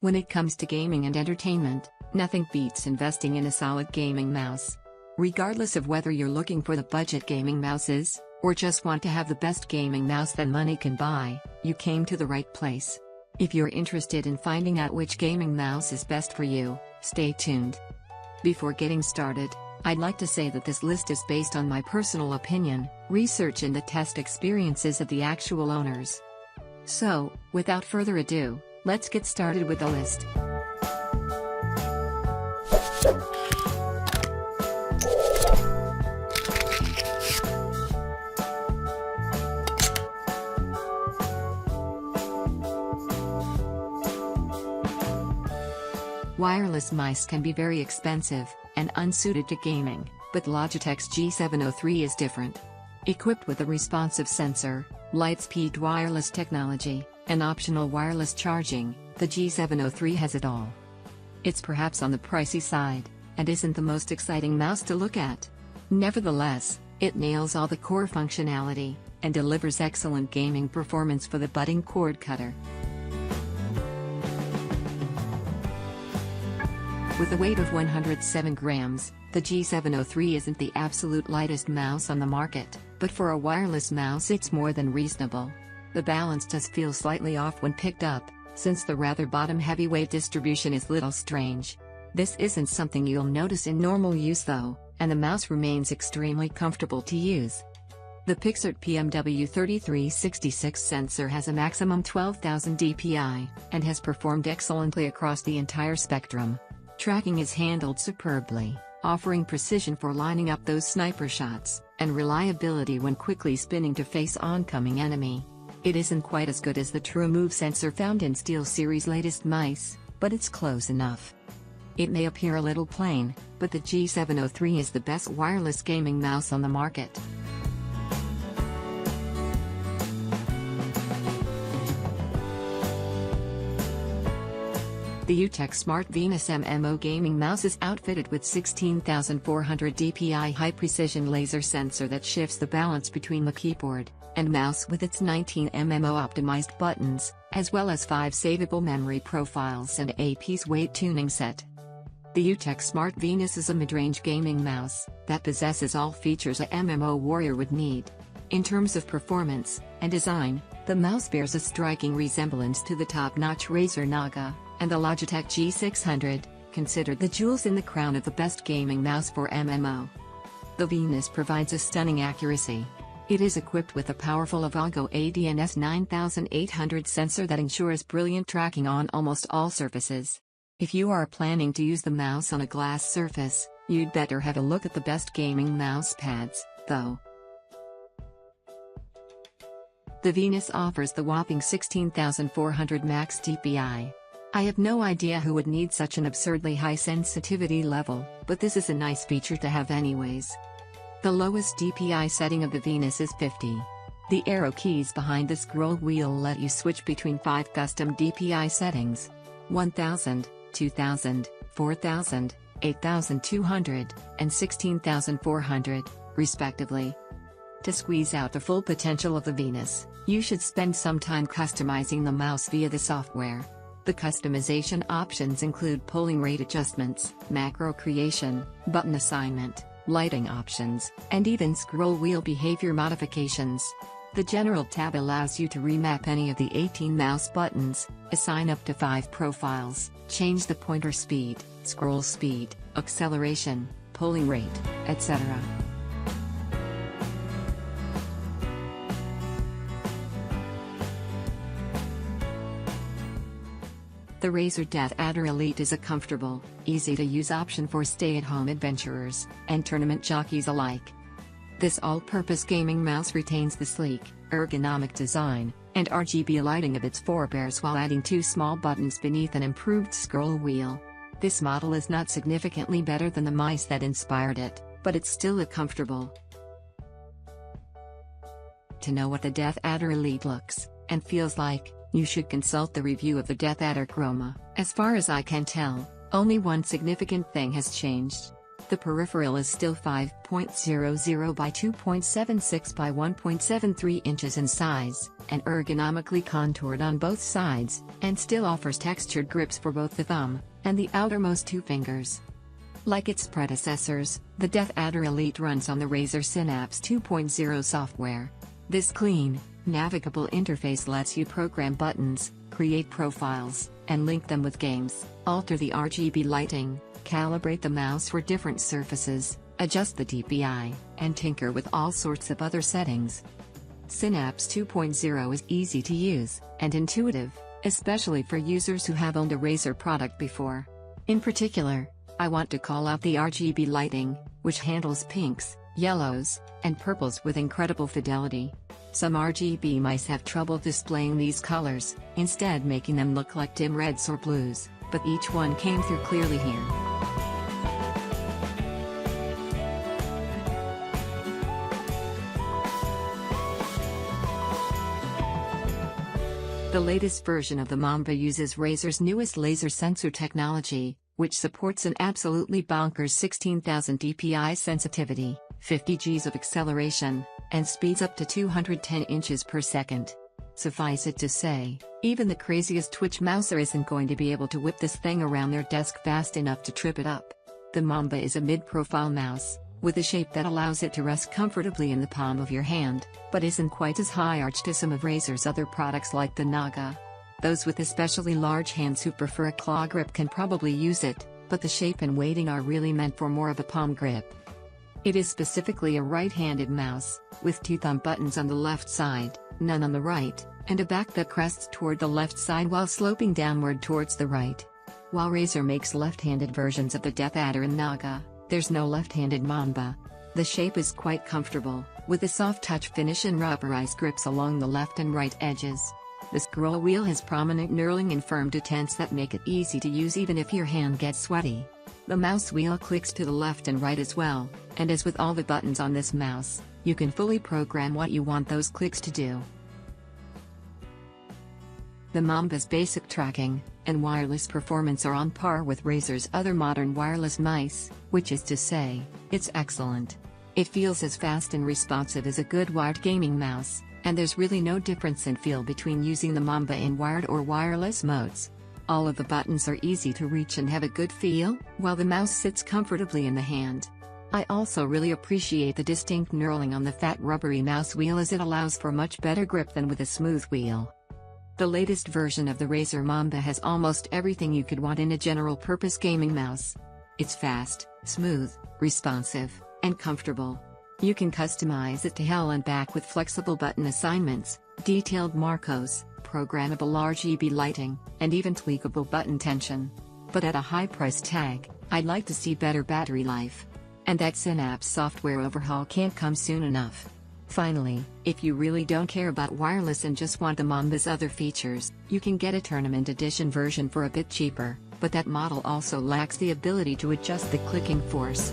When it comes to gaming and entertainment, nothing beats investing in a solid gaming mouse. Regardless of whether you're looking for the budget gaming mouses, or just want to have the best gaming mouse that money can buy, you came to the right place. If you're interested in finding out which gaming mouse is best for you, stay tuned. Before getting started, I'd like to say that this list is based on my personal opinion, research and the test experiences of the actual owners. So, without further ado, let's get started with the list. Wireless mice can be very expensive and unsuited to gaming, but Logitech's G703 is different. Equipped with a responsive sensor, light-speed wireless technology, and optional wireless charging, the G703 has it all. It's perhaps on the pricey side, and isn't the most exciting mouse to look at. Nevertheless, it nails all the core functionality, and delivers excellent gaming performance for the budding cord cutter. With a weight of 107 grams, the G703 isn't the absolute lightest mouse on the market, but for a wireless mouse it's more than reasonable. The balance does feel slightly off when picked up, since the rather bottom-heavy weight distribution is little strange. This isn't something you'll notice in normal use though, and the mouse remains extremely comfortable to use. The Pixart PMW3366 sensor has a maximum 12,000 dpi, and has performed excellently across the entire spectrum. Tracking is handled superbly, offering precision for lining up those sniper shots, and reliability when quickly spinning to face oncoming enemy. It isn't quite as good as the TrueMove sensor found in SteelSeries' latest mice, but it's close enough. It may appear a little plain, but the G703 is the best wireless gaming mouse on the market. The UtechSmart Venus MMO gaming mouse is outfitted with 16,400 dpi high-precision laser sensor that shifts the balance between the keyboard and mouse with its 19 MMO optimized buttons, as well as 5 savable memory profiles and a piece weight tuning set. The UtechSmart Venus is a mid-range gaming mouse that possesses all features a MMO warrior would need. In terms of performance and design, the mouse bears a striking resemblance to the top-notch Razer Naga and the Logitech G600, considered the jewels in the crown of the best gaming mouse for MMO. The Venus provides a stunning accuracy. It is equipped with a powerful Avago ADNS 9800 sensor that ensures brilliant tracking on almost all surfaces. If you are planning to use the mouse on a glass surface, you'd better have a look at the best gaming mouse pads, though. The Venus offers the whopping 16,400 max dpi. I have no idea who would need such an absurdly high sensitivity level, but this is a nice feature to have anyways. The lowest DPI setting of the Venus is 50. The arrow keys behind the scroll wheel let you switch between 5 custom DPI settings: 1000, 2000, 4000, 8200, and 16400, respectively. To squeeze out the full potential of the Venus, you should spend some time customizing the mouse via the software. The customization options include polling rate adjustments, macro creation, button assignment, lighting options, and even scroll wheel behavior modifications. The General tab allows you to remap any of the 18 mouse buttons, assign up to 5 profiles, change the pointer speed, scroll speed, acceleration, polling rate, etc. The Razer DeathAdder Elite is a comfortable, easy-to-use option for stay-at-home adventurers and tournament jockeys alike. This all-purpose gaming mouse retains the sleek, ergonomic design and RGB lighting of its forebears while adding 2 small buttons beneath an improved scroll wheel. This model is not significantly better than the mice that inspired it, but it's still comfortable. To know what the DeathAdder Elite looks and feels like, you should consult the review of the DeathAdder Chroma. As far as I can tell, only one significant thing has changed. The peripheral is still 5.00 by 2.76 by 1.73 inches in size, and ergonomically contoured on both sides, and still offers textured grips for both the thumb and the outermost two fingers. Like its predecessors, the DeathAdder Elite runs on the Razer Synapse 2.0 software. This clean, navigable interface lets you program buttons, create profiles, and link them with games, alter the RGB lighting, calibrate the mouse for different surfaces, adjust the DPI, and tinker with all sorts of other settings. Synapse 2.0 is easy to use and intuitive, especially for users who have owned a Razer product before. In particular, I want to call out the RGB lighting, which handles pinks, yellows, and purples with incredible fidelity. Some RGB mice have trouble displaying these colors, instead making them look like dim reds or blues, but each one came through clearly here. The latest version of the Mamba uses Razer's newest laser sensor technology, which supports an absolutely bonkers 16,000 dpi sensitivity, 50 Gs of acceleration, and speeds up to 210 inches per second. Suffice it to say, even the craziest Twitch mouser isn't going to be able to whip this thing around their desk fast enough to trip it up. The Mamba is a mid-profile mouse, with a shape that allows it to rest comfortably in the palm of your hand, but isn't quite as high-arched as some of Razer's other products like the Naga. Those with especially large hands who prefer a claw grip can probably use it, but the shape and weighting are really meant for more of a palm grip. It is specifically a right-handed mouse, with two thumb buttons on the left side, none on the right, and a back that crests toward the left side while sloping downward towards the right. While Razer makes left-handed versions of the DeathAdder and Naga, there's no left-handed Mamba. The shape is quite comfortable, with a soft touch finish and rubberized grips along the left and right edges. The scroll wheel has prominent knurling and firm detents that make it easy to use even if your hand gets sweaty. The mouse wheel clicks to the left and right as well, and as with all the buttons on this mouse, you can fully program what you want those clicks to do. The Mamba's basic tracking and wireless performance are on par with Razer's other modern wireless mice, which is to say, it's excellent. It feels as fast and responsive as a good wired gaming mouse, and there's really no difference in feel between using the Mamba in wired or wireless modes. All of the buttons are easy to reach and have a good feel, while the mouse sits comfortably in the hand. I also really appreciate the distinct knurling on the fat rubbery mouse wheel, as it allows for much better grip than with a smooth wheel. The latest version of the Razer Mamba has almost everything you could want in a general-purpose gaming mouse. It's fast, smooth, responsive, and comfortable. You can customize it to hell and back with flexible button assignments, detailed marcos, programmable RGB lighting, and even tweakable button tension. But at a high price tag, I'd like to see better battery life. And that Synapse software overhaul can't come soon enough. Finally, if you really don't care about wireless and just want the Mamba's other features, you can get a Tournament Edition version for a bit cheaper, but that model also lacks the ability to adjust the clicking force.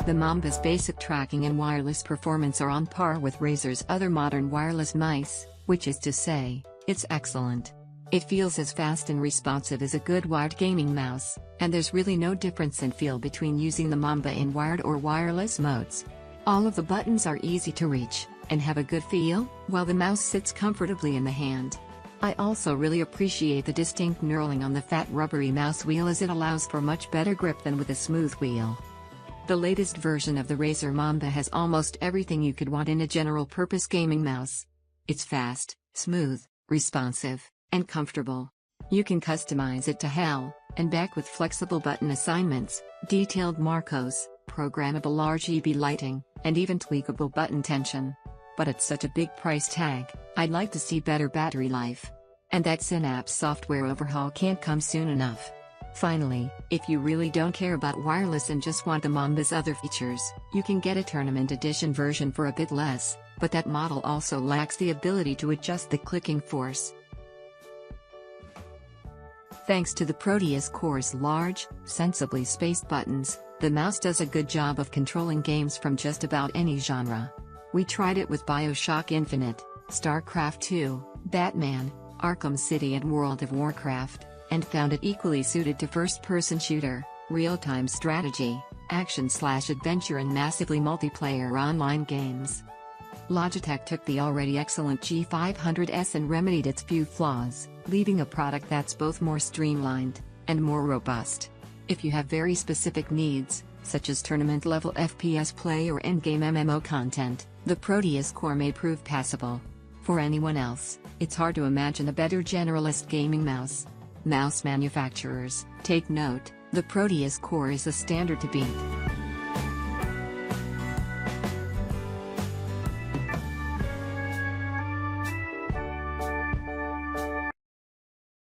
The Mamba's basic tracking and wireless performance are on par with Razer's other modern wireless mice, which is to say, it's excellent. It feels as fast and responsive as a good wired gaming mouse, and there's really no difference in feel between using the Mamba in wired or wireless modes. All of the buttons are easy to reach, and have a good feel, while the mouse sits comfortably in the hand. I also really appreciate the distinct knurling on the fat rubbery mouse wheel, as it allows for much better grip than with a smooth wheel. The latest version of the Razer Mamba has almost everything you could want in a general-purpose gaming mouse. It's fast, smooth, responsive, and comfortable. You can customize it to hell and back with flexible button assignments, detailed marcos, programmable RGB lighting, and even tweakable button tension. But at such a big price tag, I'd like to see better battery life. And that Synapse software overhaul can't come soon enough. Finally, if you really don't care about wireless and just want the Mamba's other features, you can get a Tournament Edition version for a bit less, but that model also lacks the ability to adjust the clicking force. Thanks to the Proteus Core's large, sensibly spaced buttons, the mouse does a good job of controlling games from just about any genre. We tried it with BioShock Infinite, StarCraft 2, Batman, Arkham City and World of Warcraft, and found it equally suited to first-person shooter, real-time strategy, action/adventure and massively multiplayer online games. Logitech took the already excellent G500S and remedied its few flaws, leaving a product that's both more streamlined and more robust. If you have very specific needs, such as tournament-level FPS play or endgame MMO content, the Proteus Core may prove passable. For anyone else, it's hard to imagine a better generalist gaming mouse. Mouse manufacturers, take note, the Proteus Core is a standard to beat.